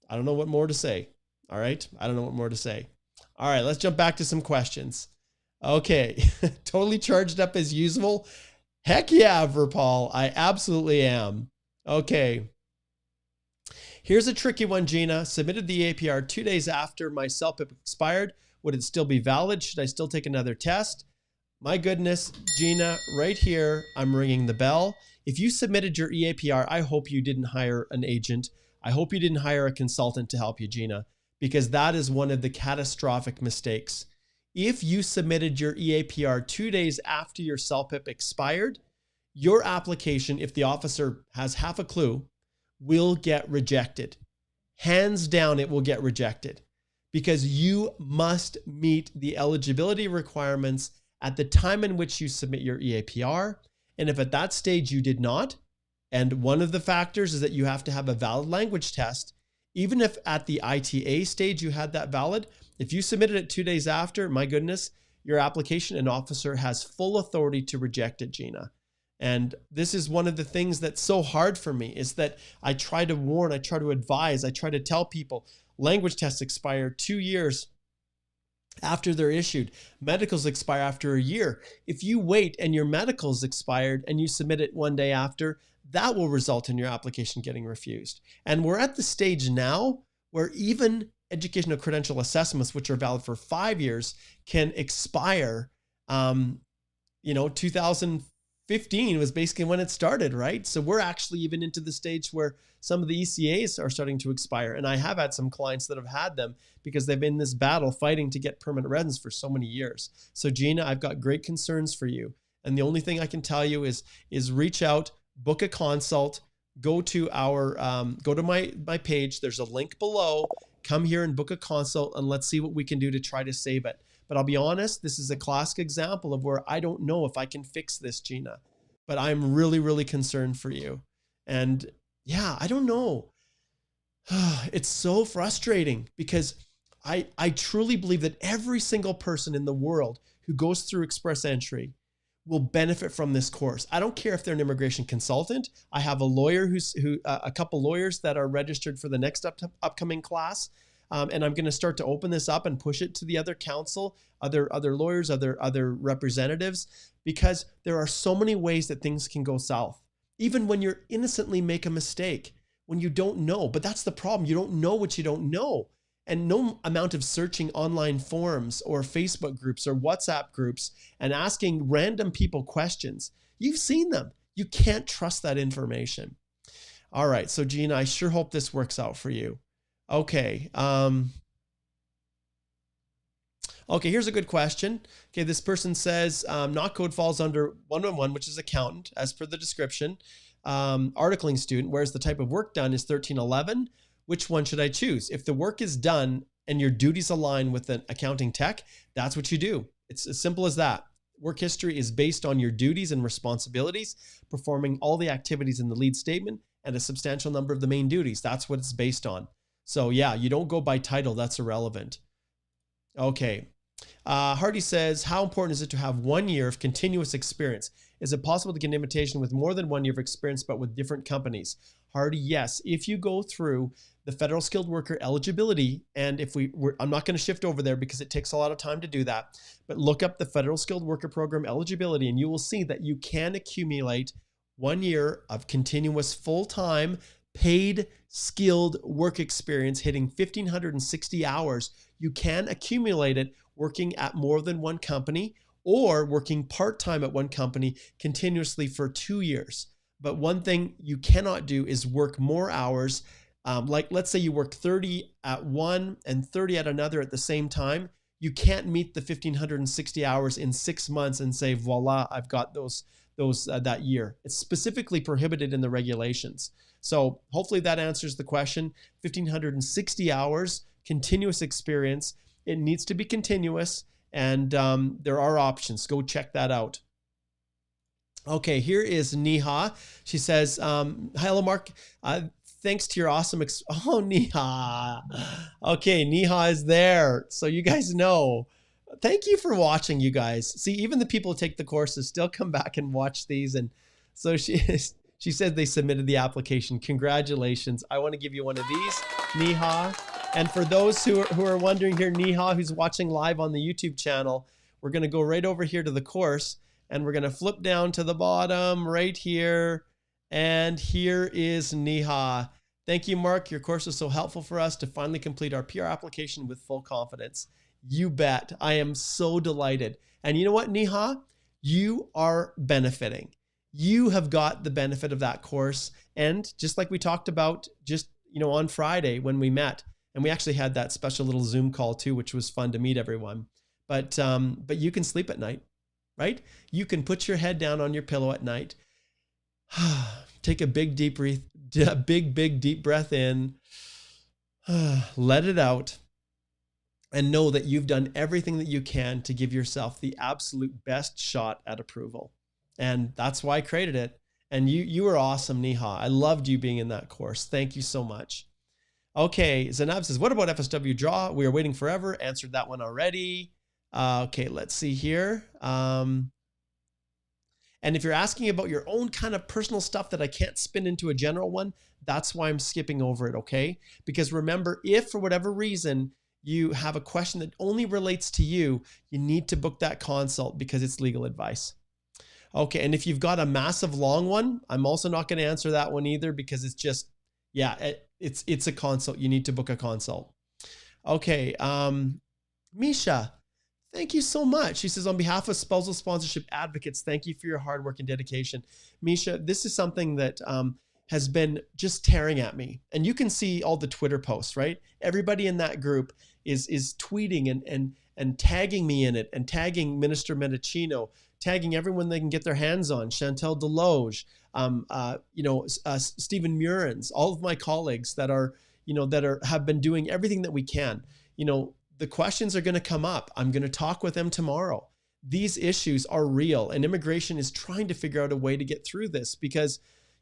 I don't know what more to say. All right. I don't know what more to say. All right. Let's jump back to some questions. Okay. Totally charged up as usual. Heck yeah, Verpal. I absolutely am. Okay. Here's a tricky one, Gina. Submitted the APR 2 days after my CELPIP expired. Would it still be valid? Should I still take another test? My goodness, Gina, right here, I'm ringing the bell. If you submitted your EAPR, I hope you didn't hire an agent. I hope you didn't hire a consultant to help you, Gina, because that is one of the catastrophic mistakes. If you submitted your EAPR 2 days after your CELPIP expired, your application, if the officer has half a clue, will get rejected. Hands down, it will get rejected because you must meet the eligibility requirements at the time in which you submit your EAPR. And if at that stage you did not, and one of the factors is that you have to have a valid language test, even if at the ITA stage you had that valid, if you submitted it 2 days after, my goodness, your application, an officer has full authority to reject it, Gina. And this is one of the things that's so hard for me, is that I try to warn, I try to advise, I try to tell people language tests expire 2 years after they're issued. Medicals expire after a year. If you wait and your medicals expired and you submit it 1 day after, that will result in your application getting refused. And we're at the stage now where even educational credential assessments, which are valid for 5 years, can expire. 2015 was basically when it started, right? So we're actually even into the stage where some of the ECAs are starting to expire. And I have had some clients that have had them because they've been in this battle fighting to get permanent residence for so many years. So Gina, I've got great concerns for you. And the only thing I can tell you is reach out, book a consult, go to my page. There's a link below. Come here and book a consult and let's see what we can do to try to save it. But I'll be honest, this is a classic example of where I don't know if I can fix this, Gina, but I'm really, really concerned for you. And yeah, I don't know. It's so frustrating because I truly believe that every single person in the world who goes through Express Entry will benefit from this course. I don't care if they're an immigration consultant. I have a lawyer a couple lawyers that are registered for the next upcoming class. And I'm going to start to open this up and push it to the other council, other lawyers, other representatives, because there are so many ways that things can go south. Even when you're innocently make a mistake, when you don't know, but that's the problem. You don't know what you don't know. And no amount of searching online forums or Facebook groups or WhatsApp groups and asking random people questions, you've seen them. You can't trust that information. All right. So Gina, I sure hope this works out for you. Okay. Okay, here's a good question. Okay, this person says, not code falls under 111, which is accountant, as per the description. Articling student, whereas the type of work done is 1311. Which one should I choose? If the work is done and your duties align with an accounting tech, that's what you do. It's as simple as that. Work history is based on your duties and responsibilities, performing all the activities in the lead statement and a substantial number of the main duties. That's what it's based on. So yeah, you don't go by title. That's irrelevant. Okay. Hardy says, how important is it to have 1 year of continuous experience? Is it possible to get an invitation with more than 1 year of experience, but with different companies? Hardy, yes. If you go through the federal skilled worker eligibility, and I'm not going to shift over there because it takes a lot of time to do that, but look up the federal skilled worker program eligibility and you will see that you can accumulate 1 year of continuous full-time paid skilled work experience hitting 1,560 hours. You can accumulate it working at more than one company or working part-time at one company continuously for 2 years. But one thing you cannot do is work more hours. Like let's say you work 30 at one and 30 at another at the same time. You can't meet the 1,560 hours in 6 months and say, voila, I've got that year. It's specifically prohibited in the regulations. So hopefully that answers the question. 1,560 hours, continuous experience. It needs to be continuous, and there are options. Go check that out. Okay, here is Neha. She says, hello, Mark. Thanks to your awesome, oh, Neha. Okay, Neha is there. So you guys know. Thank you for watching, you guys. See, even the people who take the courses still come back and watch these. And so she said they submitted the application. Congratulations. I want to give you one of these, Neha. And for those who are wondering here, Neha, who's watching live on the YouTube channel, we're going to go right over here to the course. And we're going to flip down to the bottom right here. And here is Neha. Thank you, Mark. Your course was so helpful for us to finally complete our PR application with full confidence. You bet. I am so delighted. And you know what, Neha? You are benefiting. You have got the benefit of that course. And just like we talked about just, on Friday when we met, and we actually had that special little Zoom call too, which was fun to meet everyone. But you can sleep at night. Right? You can put your head down on your pillow at night, take a big, deep breath in, let it out, and know that you've done everything that you can to give yourself the absolute best shot at approval. And that's why I created it. And you were awesome, Neha. I loved you being in that course. Thank you so much. Okay, Zanab says, what about FSW draw? We are waiting forever. Answered that one already. Okay, let's see here. And if you're asking about your own kind of personal stuff that I can't spin into a general one, that's why I'm skipping over it, okay? Because remember, if for whatever reason you have a question that only relates to you, you need to book that consult because it's legal advice. Okay, and if you've got a massive long one, I'm also not going to answer that one either because it's just, yeah, it's a consult. You need to book a consult. Okay, Misha. Thank you so much. She says, on behalf of spousal sponsorship advocates, thank you for your hard work and dedication. Misha, this is something that has been just tearing at me. And you can see all the Twitter posts, right? Everybody in that group is tweeting and tagging me in it and tagging Minister Medicino, tagging everyone they can get their hands on, Chantal Deloge, Stephen Murins, all of my colleagues that have been doing everything that we can. The questions are going to come up. I'm going to talk with them tomorrow. These issues are real, and immigration is trying to figure out a way to get through this because,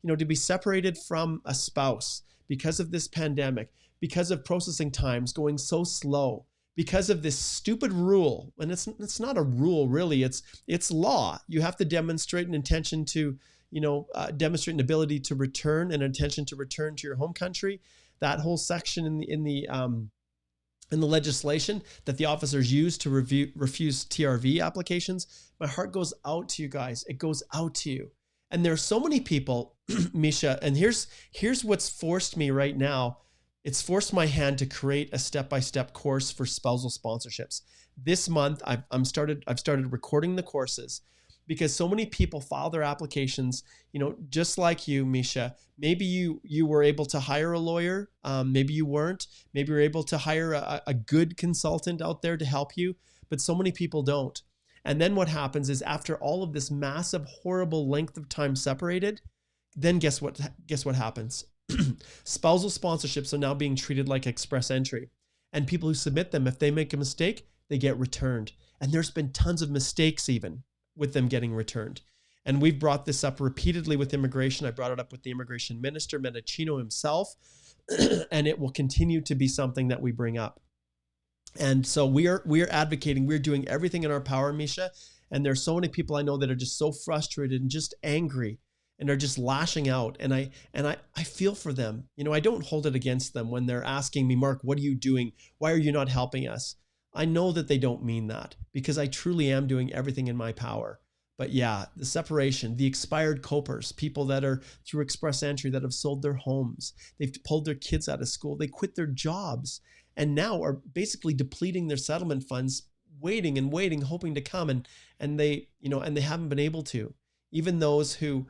to be separated from a spouse because of this pandemic, because of processing times going so slow, because of this stupid rule, and it's not a rule really, it's law. You have to demonstrate an intention to, demonstrate an ability to return, an intention to return to your home country. That whole section in the legislation that the officers use to refuse TRV applications, my heart goes out to you guys. It goes out to you. And there are so many people, Misha, and here's what's forced me right now. It's forced my hand to create a step-by-step course for spousal sponsorships. This month, I've started recording the courses because so many people file their applications, just like you, Misha. Maybe you were able to hire a lawyer. Maybe you weren't. Maybe you're able to hire a good consultant out there to help you, but so many people don't. And then what happens is after all of this massive, horrible length of time separated, then guess what happens? Spousal sponsorships are now being treated like express entry. And people who submit them, if they make a mistake, they get returned. And there's been tons of mistakes even with them getting returned. And we've brought this up repeatedly with immigration. I brought it up with the immigration minister, Medicino himself, and it will continue to be something that we bring up. And so we are advocating, we're doing everything in our power, Misha. And there's so many people I know that are just so frustrated and just angry and are just lashing out. And I feel for them. I don't hold it against them when they're asking me, Mark, what are you doing? Why are you not helping us? I know that they don't mean that because I truly am doing everything in my power. But yeah, the separation, the expired COPAs, people that are through express entry that have sold their homes, they've pulled their kids out of school, they quit their jobs, and now are basically depleting their settlement funds, waiting, hoping to come, and they haven't been able to. Even those who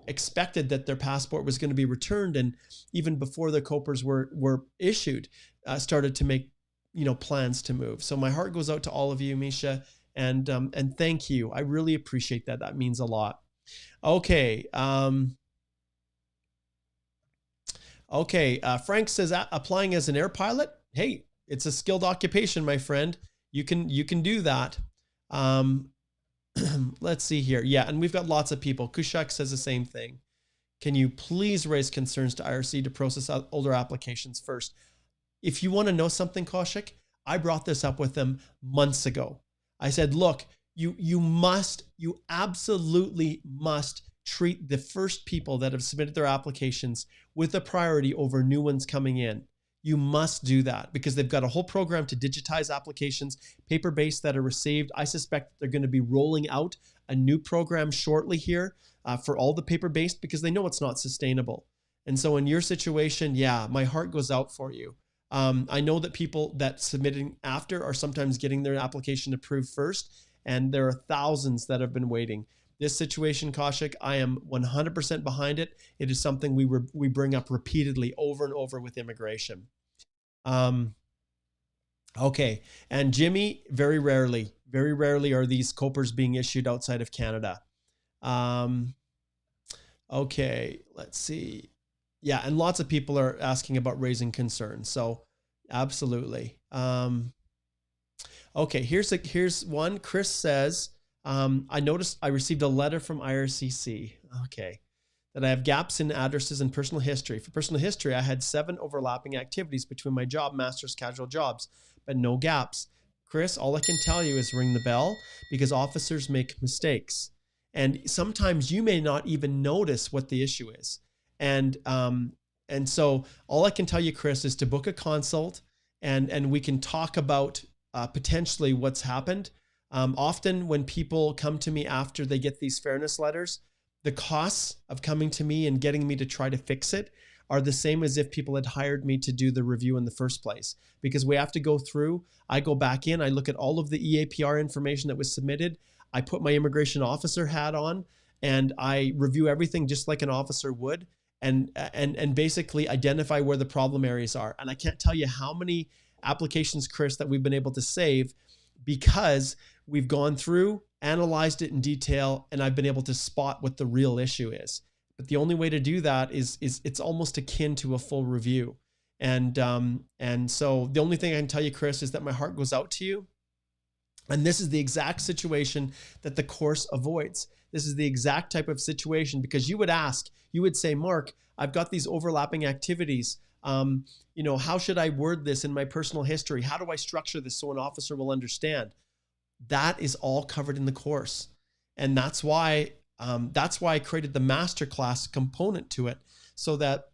expected that their passport was going to be returned, and even before the COPAs were issued, started to make plans to move. So my heart goes out to all of you, Misha. And thank you. I really appreciate that. That means a lot. Okay. Okay. Frank says applying as an air pilot. Hey, it's a skilled occupation, my friend. You can do that. Let's see here. Yeah, and we've got lots of people. Kushak says the same thing. Can you please raise concerns to IRC to process older applications first? If you want to know something, Kaushik, I brought this up with them months ago. I said, look, you absolutely must treat the first people that have submitted their applications with a priority over new ones coming in. You must do that because they've got a whole program to digitize applications, paper-based that are received. I suspect they're going to be rolling out a new program shortly here for all the paper-based because they know it's not sustainable. And so in your situation, yeah, my heart goes out for you. I know that people that submitting after are sometimes getting their application approved first, and there are thousands that have been waiting. This situation, Kaushik, I am 100% behind it. It is something we bring up repeatedly over and over with immigration. Okay, and Jimmy, very rarely are these COPAs being issued outside of Canada. Okay, let's see. Yeah, and lots of people are asking about raising concerns. So absolutely. Okay, here's one. Chris says, I noticed I received a letter from IRCC. Okay. That I have gaps in addresses and personal history. For personal history, I had 7 overlapping activities between my job, master's, casual jobs, but no gaps. Chris, all I can tell you is ring the bell because officers make mistakes. And sometimes you may not even notice what the issue is. And so all I can tell you, Chris, is to book a consult and we can talk about potentially what's happened. Often when people come to me after they get these fairness letters, the costs of coming to me and getting me to try to fix it are the same as if people had hired me to do the review in the first place. Because we have to go through, I go back in, I look at all of the EAPR information that was submitted, I put my immigration officer hat on, and I review everything just like an officer would, and basically identify where the problem areas are. And I can't tell you how many applications, Chris, that we've been able to save because we've gone through, analyzed it in detail, and I've been able to spot what the real issue is. But the only way to do that is it's almost akin to a full review. And so the only thing I can tell you, Chris, is that my heart goes out to you. And this is the exact situation that the course avoids. This is the exact type of situation because you would say, Mark, I've got these overlapping activities. How should I word this in my personal history? How do I structure this so an officer will understand? That is all covered in the course. And that's why I created the masterclass component to it so that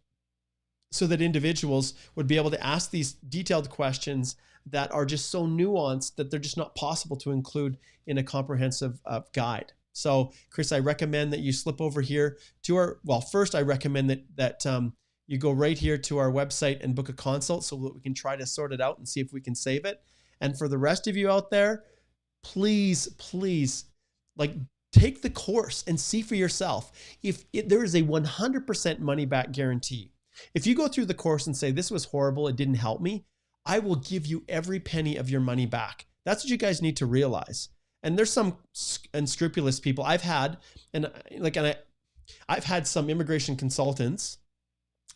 individuals would be able to ask these detailed questions that are just so nuanced that they're just not possible to include in a comprehensive guide. So Chris, I recommend that you slip over here to first I recommend that you go right here to our website and book a consult so that we can try to sort it out and see if we can save it. And for the rest of you out there, please, take the course and see for yourself. There is a 100% money back guarantee. If you go through the course and say, this was horrible, it didn't help me, I will give you every penny of your money back. That's what you guys need to realize. And there's some unscrupulous people I've had some immigration consultants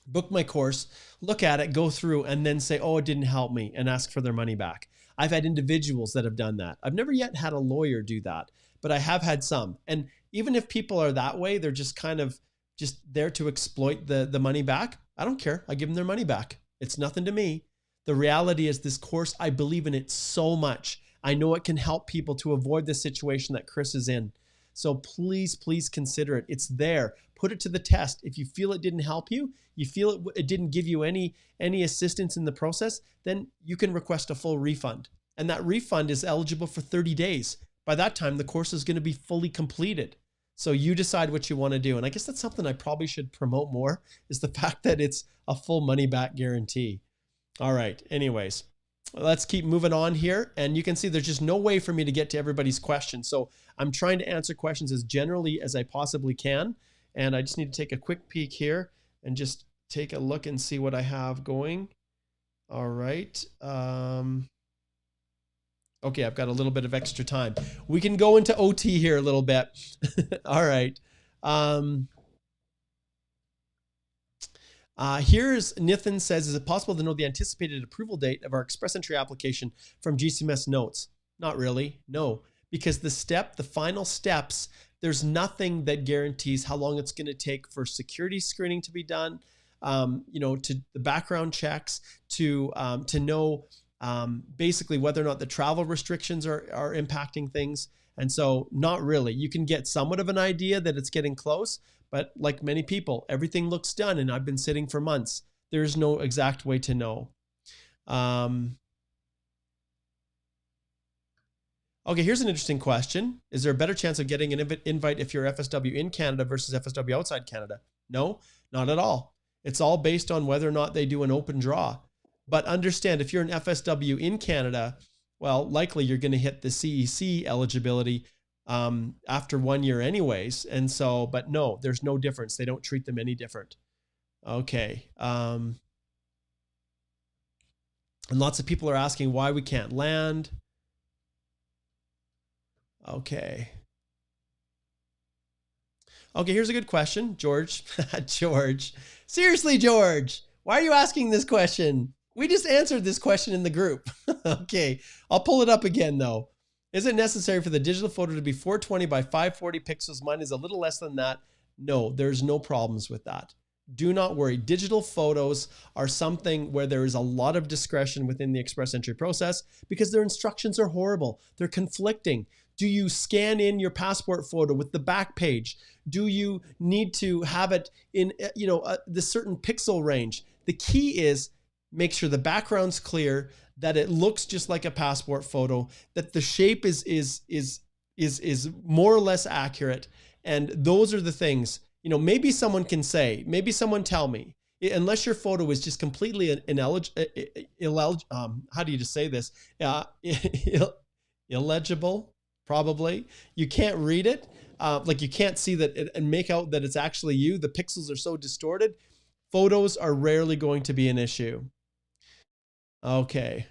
book my course, look at it, go through, and then say, oh, it didn't help me, and ask for their money back. I've had individuals that have done that. I've never yet had a lawyer do that, but I have had some. And even if people are that way, they're just kind of just there to exploit the money back. I don't care. I give them their money back. It's nothing to me. The reality is this course, I believe in it so much. I know it can help people to avoid the situation that Chris is in. So please, please consider it. It's there. Put it to the test. If you feel it didn't help you, you feel it didn't give you any assistance in the process, then you can request a full refund. And that refund is eligible for 30 days. By that time, the course is going to be fully completed. So you decide what you want to do. And I guess that's something I probably should promote more, is the fact that it's a full money back guarantee. All right. Anyways, let's keep moving on here. And you can see there's just no way for me to get to everybody's questions. So I'm trying to answer questions as generally as I possibly can. And I just need to take a quick peek here and just take a look and see what I have going. All right. Okay, I've got a little bit of extra time. We can go into OT here a little bit. All right. Here's Nathan says, is it possible to know the anticipated approval date of our express entry application from GCMS notes? Not really, no, because the final steps, there's nothing that guarantees how long it's going to take for security screening to be done, to the background checks, to know basically whether or not the travel restrictions are impacting things. And so not really. You can get somewhat of an idea that it's getting close, but like many people, everything looks done and I've been sitting for months. There's no exact way to know. Okay, here's an interesting question. Is there a better chance of getting an invite if you're FSW in Canada versus FSW outside Canada? No, not at all. It's all based on whether or not they do an open draw. But understand, if you're an FSW in Canada, well, likely you're going to hit the CEC eligibility after 1 year anyways. And so, but no, there's no difference. They don't treat them any different. Okay. And lots of people are asking why we can't land. Okay. Okay, here's a good question, George. George. Seriously, George, why are you asking this question? We just answered this question in the group. Okay, I'll pull it up again though. Is it necessary for the digital photo to be 420 by 540 pixels? Mine is a little less than that. No, there's no problems with that. Do not worry. Digital photos are something where there is a lot of discretion within the express entry process because their instructions are horrible. They're conflicting. Do you scan in your passport photo with the back page? Do you need to have it in the certain pixel range? The key is make sure the background's clear, that it looks just like a passport photo, that the shape is more or less accurate. And those are the things, maybe someone can say, maybe someone tell me, unless your photo is just completely how do you just say this? Illegible, probably. You can't read it. Like you can't see that and make out that it's actually you. The pixels are so distorted. Photos are rarely going to be an issue. Okay.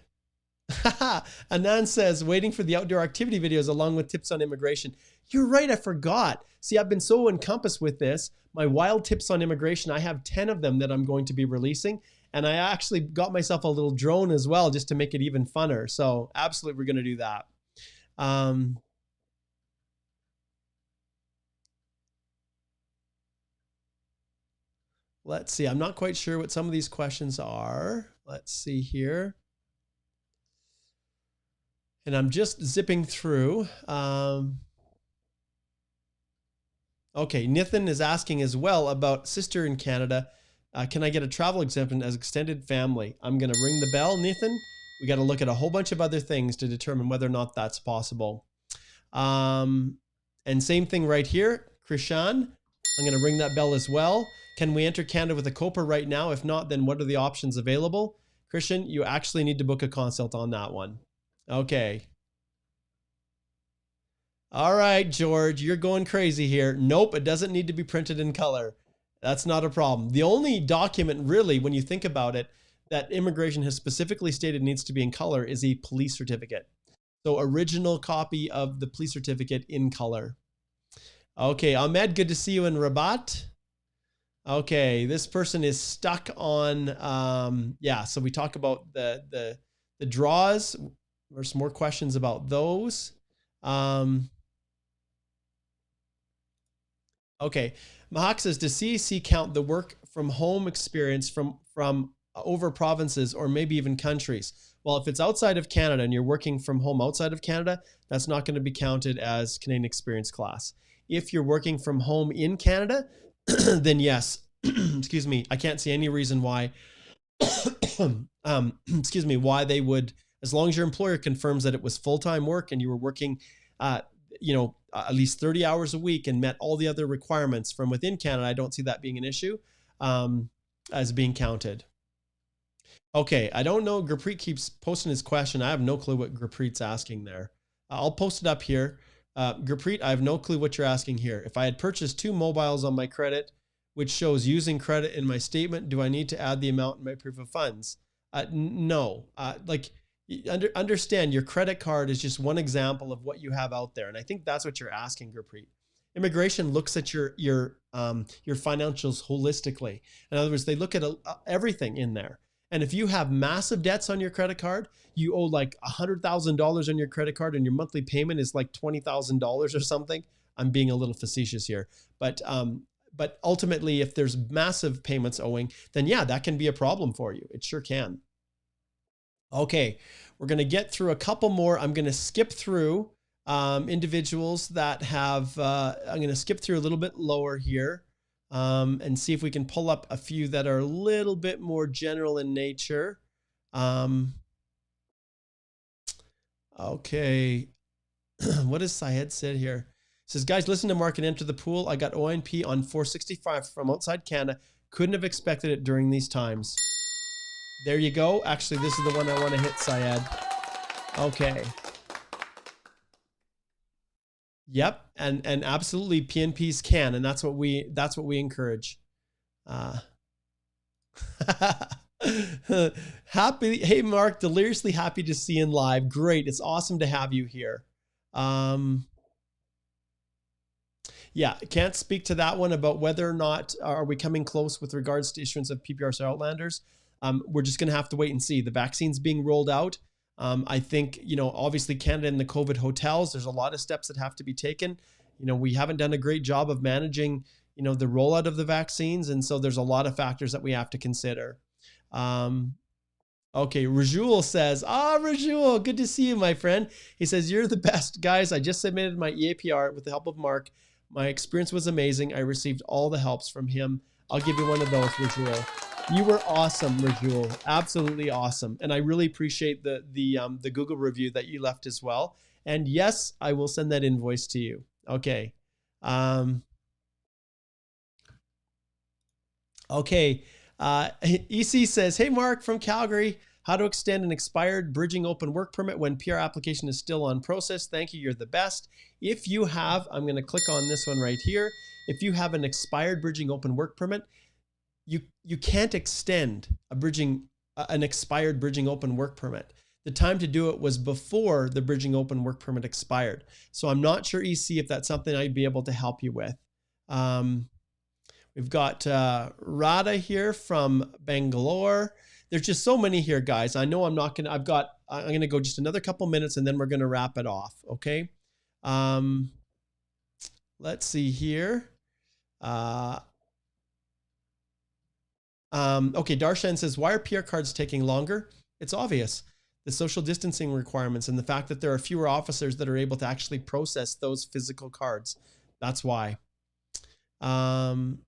Anand says, waiting for the outdoor activity videos along with tips on immigration. You're right, I forgot. See, I've been so encompassed with this. My wild tips on immigration, I have 10 of them that I'm going to be releasing. And I actually got myself a little drone as well, just to make it even funner. So absolutely, we're going to do that. Let's see. I'm not quite sure what some of these questions are. Let's see here. And I'm just zipping through. Okay, Nathan is asking as well about sister in Canada. Can I get a travel exemption as extended family? I'm going to ring the bell, Nathan. We got to look at a whole bunch of other things to determine whether or not that's possible. And same thing right here, Krishan. I'm going to ring that bell as well. Can we enter Canada with a COPA right now? If not, then what are the options available? Christian, you actually need to book a consult on that one. Okay. All right, George, you're going crazy here. Nope, it doesn't need to be printed in color. That's not a problem. The only document really, when you think about it, that immigration has specifically stated needs to be in color is a police certificate. So original copy of the police certificate in color. Okay, Ahmed, good to see you in Rabat. Okay, this person is stuck on, yeah, so we talk about the draws. There's more questions about those. Okay, Mahak says, does CEC count the work from home experience from over provinces or maybe even countries? Well, if it's outside of Canada and you're working from home outside of Canada, that's not going to be counted as Canadian experience class. If you're working from home in Canada, then yes, excuse me, I can't see any reason why, excuse me, why they would, as long as your employer confirms that it was full-time work and you were working, at least 30 hours a week and met all the other requirements from within Canada, I don't see that being an issue as being counted. Okay, I don't know. Gurpreet keeps posting his question. I have no clue what Gurpreet's asking there. I'll post it up here. Gurpreet, I have no clue what you're asking here. If I had purchased 2 mobiles on my credit, which shows using credit in my statement, do I need to add the amount in my proof of funds? No. Understand your credit card is just one example of what you have out there. And I think that's what you're asking, Gurpreet. Immigration looks at your financials holistically. In other words, they look at everything in there. And if you have massive debts on your credit card, you owe like $100,000 on your credit card, and your monthly payment is like $20,000 or something. I'm being a little facetious here, but ultimately, if there's massive payments owing, then yeah, that can be a problem for you. It sure can. Okay, we're going to get through a couple more. I'm going to skip through individuals that have, I'm going to skip through a little bit lower here and see if we can pull up a few that are a little bit more general in nature. Okay, what does Syed said here? It says, guys, listen to Mark and enter the pool. I got ONP on 465 from outside Canada. Couldn't have expected it during these times. There you go. Actually, this is the one I want to hit, Syed. Okay. Yep, and absolutely PNPs can, and that's what we encourage. Happy, hey Mark, deliriously happy to see you in live. Great, it's awesome to have you here. Yeah, can't speak to that one about whether or not are we coming close with regards to issuance of PPRs or Outlanders. We're just going to have to wait and see. The vaccine's being rolled out. I think, obviously Canada and the COVID hotels, there's a lot of steps that have to be taken. We haven't done a great job of managing, the rollout of the vaccines. And so there's a lot of factors that we have to consider. Okay, Rajul says, Rajul, good to see you, my friend. He says, you're the best. Guys, I just submitted my EAPR with the help of Mark. My experience was amazing. I received all the helps from him. I'll give you one of those, Rajul. You were awesome, Rajul. Absolutely awesome. And I really appreciate the Google review that you left as well. And yes, I will send that invoice to you. Okay. Okay. EC says, hey, Mark from Calgary. How to extend an expired bridging open work permit when PR application is still on process. Thank you. You're the best. If you have, I'm going to click on this one right here. If you have an expired bridging open work permit, you can't extend an expired bridging open work permit. The time to do it was before the bridging open work permit expired. So I'm not sure, EC, if that's something I'd be able to help you with. We've got Radha here from Bangalore. There's just so many here, guys. I know I'm going to go just another couple minutes and then we're going to wrap it off. Okay. Let's see here. Okay, Darshan says, why are PR cards taking longer? It's obvious. The social distancing requirements and the fact that there are fewer officers that are able to actually process those physical cards. That's why. Zainab,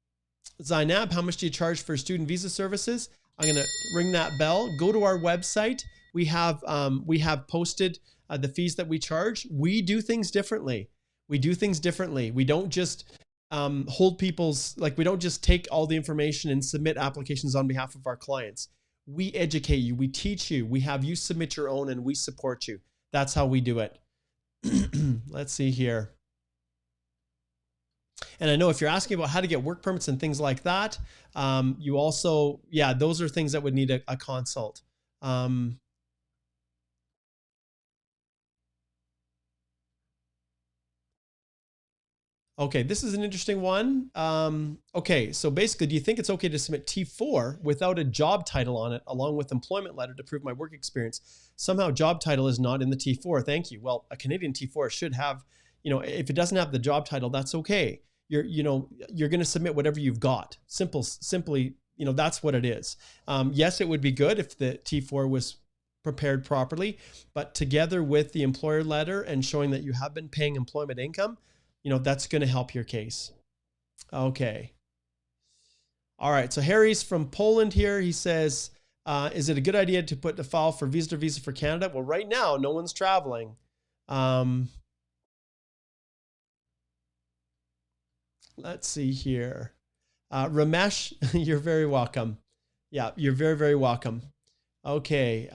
how much do you charge for student visa services? I'm going to ring that bell. Go to our website. We have posted the fees that we charge. We do things differently. We don't just hold people's, we don't just take all the information and submit applications on behalf of our clients. We educate you, we teach you, we have you submit your own, and we support you. That's how we do it. Let's see here. And I know if you're asking about how to get work permits and things like that, you also, yeah, those are things that would need a consult. Okay, this is an interesting one. Okay, so basically, do you think it's okay to submit T4 without a job title on it, along with employment letter to prove my work experience? Somehow job title is not in the T4. Thank you. Well, a Canadian T4 should have, if it doesn't have the job title, that's okay. You're going to submit whatever you've got. Simply, that's what it is. Yes, it would be good if the T4 was prepared properly, but together with the employer letter and showing that you have been paying employment income, that's going to help your case. Okay. All right. So Harry's from Poland here. He says, is it a good idea to put the file for visa for Canada? Well, right now, no one's traveling. Let's see here. Ramesh, you're very welcome. Yeah, you're very, very welcome. Okay.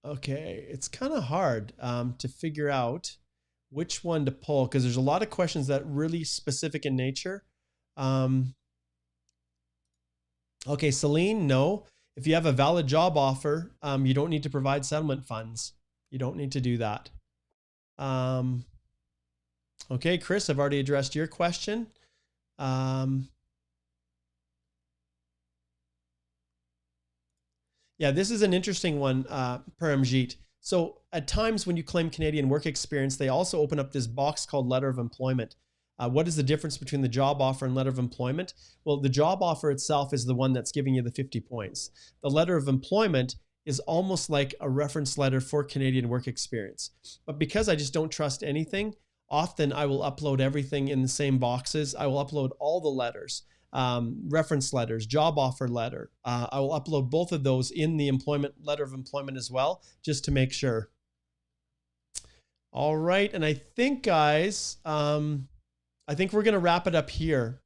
Okay, it's kind of hard to figure out which one to pull because there's a lot of questions that are really specific in nature. Okay, Celine, no. If you have a valid job offer, you don't need to provide settlement funds. You don't need to do that. Okay, Chris, I've already addressed your question. Yeah, this is an interesting one, Paramjeet. So at times when you claim Canadian work experience, they also open up this box called letter of employment. What is the difference between the job offer and letter of employment? Well, the job offer itself is the one that's giving you the 50 points. The letter of employment is almost like a reference letter for Canadian work experience. But because I just don't trust anything, often I will upload everything in the same boxes. I will upload all the letters, reference letters, job offer letter. I will upload both of those in the letter of employment as well, just to make sure. All right, and I think, guys, I think we're going to wrap it up here.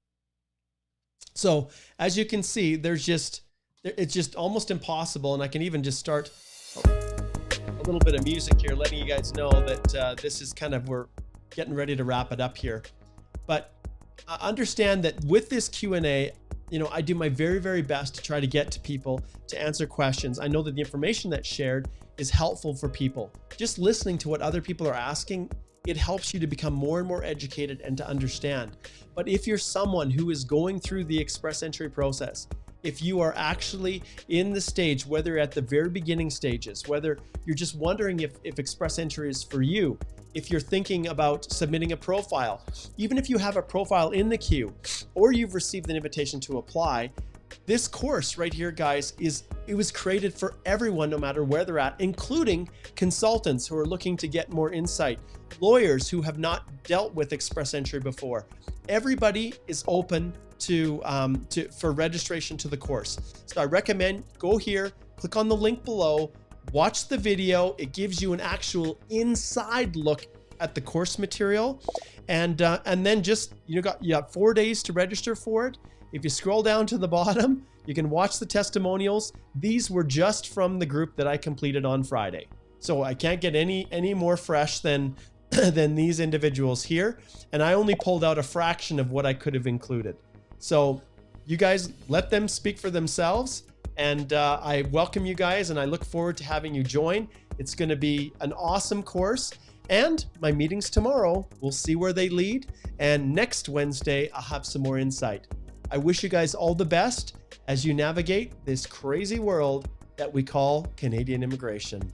So as you can see, it's just almost impossible. And I can even just start a little bit of music here, letting you guys know that this is kind of, we're getting ready to wrap it up here. But understand that with this Q&A, I do my very, very best to try to get to people to answer questions. I know that the information that's shared is helpful for people. Just listening to what other people are asking, it helps you to become more and more educated and to understand. But if you're someone who is going through the express entry process, if you are actually in the stage, whether at the very beginning stages, whether you're just wondering if express entry is for you, if you're thinking about submitting a profile, even if you have a profile in the queue or you've received an invitation to apply, this course right here, guys, it was created for everyone, no matter where they're at, including consultants who are looking to get more insight, lawyers who have not dealt with express entry before. Everybody is open for registration to the course. So I recommend go here, click on the link below, watch the video. It gives you an actual inside look at the course material, and then just you have 4 days to register for it. If you scroll down to the bottom, you can watch the testimonials. These were just from the group that I completed on Friday. So I can't get any more fresh than these individuals here. And I only pulled out a fraction of what I could have included. So you guys let them speak for themselves. And I welcome you guys, and I look forward to having you join. It's going to be an awesome course. And my meetings tomorrow, we'll see where they lead. And next Wednesday, I'll have some more insight. I wish you guys all the best as you navigate this crazy world that we call Canadian immigration.